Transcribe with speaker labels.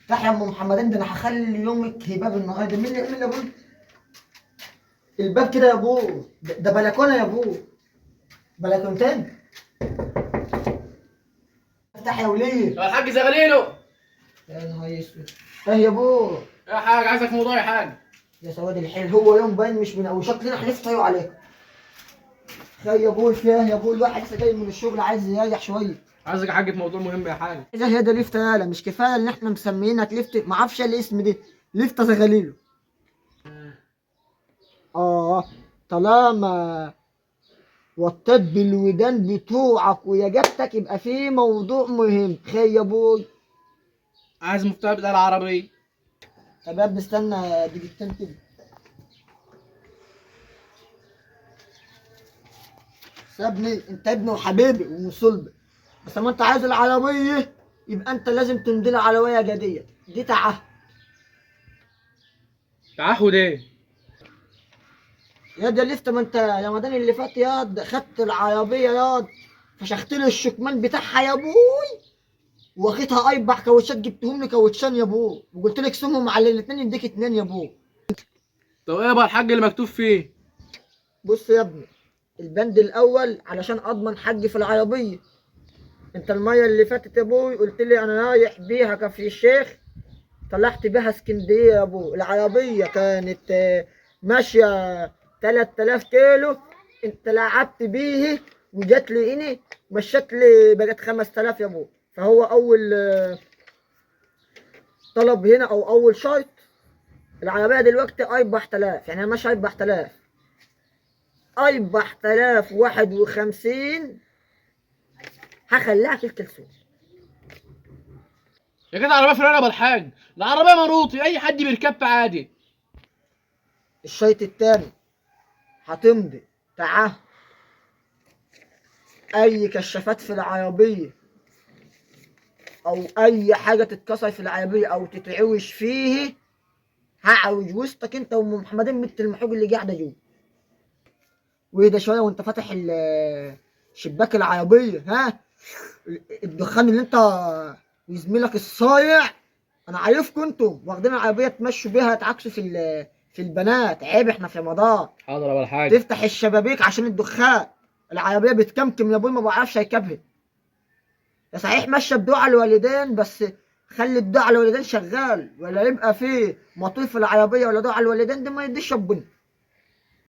Speaker 1: افتح يا ام محمدين، ده انا هخلي يومك هباب النهارده. مين اللي ابوي الباب كده يا ابو؟ ده بلكونه يا ابو، بلكونتين. افتح يا وليه.
Speaker 2: يا الحاج زغليلو.
Speaker 1: يا نهار اسود. ايه يا ابو؟
Speaker 2: يا حاج عايزك في موضوع يا حاج.
Speaker 1: يا سواد الحيل، هو يوم باين مش من اول شكلنا حلفت طيب عليكم. خير يا ابو، فيه يا ابو الواحد لسه جاي من الشغل عايز يريح شويه.
Speaker 2: عايزك يا حاج في موضوع مهم يا حاج.
Speaker 1: اذا هي ده ليفت يالا، مش كفايه ان احنا مسميينك ليفت؟ ما اعرفش الاسم ده، ليفت زغليله. طالما وطيت بالودان بتوعك واجابتك يبقى في موضوع مهم. خير يا ابوي.
Speaker 2: عايز مفتاح بتاع العربية.
Speaker 1: طب يا ابني استنى دقيقتين كده. سابني، انت ابني وحبيبي وصلبي، بس لما انت عايز العربيه يبقى انت لازم تمضي لي عربيه جديه. دي تعهد.
Speaker 2: تعهد ايه؟
Speaker 1: يا ده لسه، ما انت رمضان اللي فات ياض خدت العربيه ياض، فشخت لي الشكمان بتاعها يا ابوي، واخدها اربع كاوتشات، جبتهم لي كاوتشان يا ابوي، وقلت لك سمهم على الاثنين يديك اتنين يا ابوي.
Speaker 2: طب ايه بقى الحاج اللي مكتوب فيه؟
Speaker 1: بص يا ابني، البند الاول علشان اضمن حقي في العربيه. انت الميه اللي فاتت يا ابوي قلت لي انا رايح بيها كفر الشيخ، طلعت بيها اسكندريه يا ابوي. العربيه كانت ماشيه 3000 كيلو، انت لعبت بيه وجات لي هنا مشيت لي بقت 5000 يا ابوي. فهو اول طلب هنا او اول شرط، العربيه دلوقتي 4000، يعني انا ماشي 4000، 4051 هخليها في الكلسون.
Speaker 2: يا كده العربية في العربية الحاج، العربية مروطي اي حد بيركبها عادي.
Speaker 1: الشرط التاني، هتمضي تعهد اي كشافات في العربيه او اي حاجه تتكسر في العربيه او تتعوج فيه، هعوج وسطك انت وام محمدين بنت المحوج اللي قاعده جوه. واهدى شويه وانت فاتح شباك العربيه، ها الدخان اللي انت وزميلك الصايع، انا عارفكم انتم واخدين العربيه تمشوا بيها تعكسوا في البنات، عيب احنا في رمضان.
Speaker 2: حاضر يا الحاج.
Speaker 1: تفتح الشبابيك عشان الدخان، العربيه بتكمكم يا ابوي، ما بعرفش اركبها. يا صحيح ماشيه بدعاء الوالدين، بس خلي الدعاء الوالدين شغال، ولا يبقى فيه مطيف العربيه ولا دعاء الوالدين، دي ما يديش ربنا.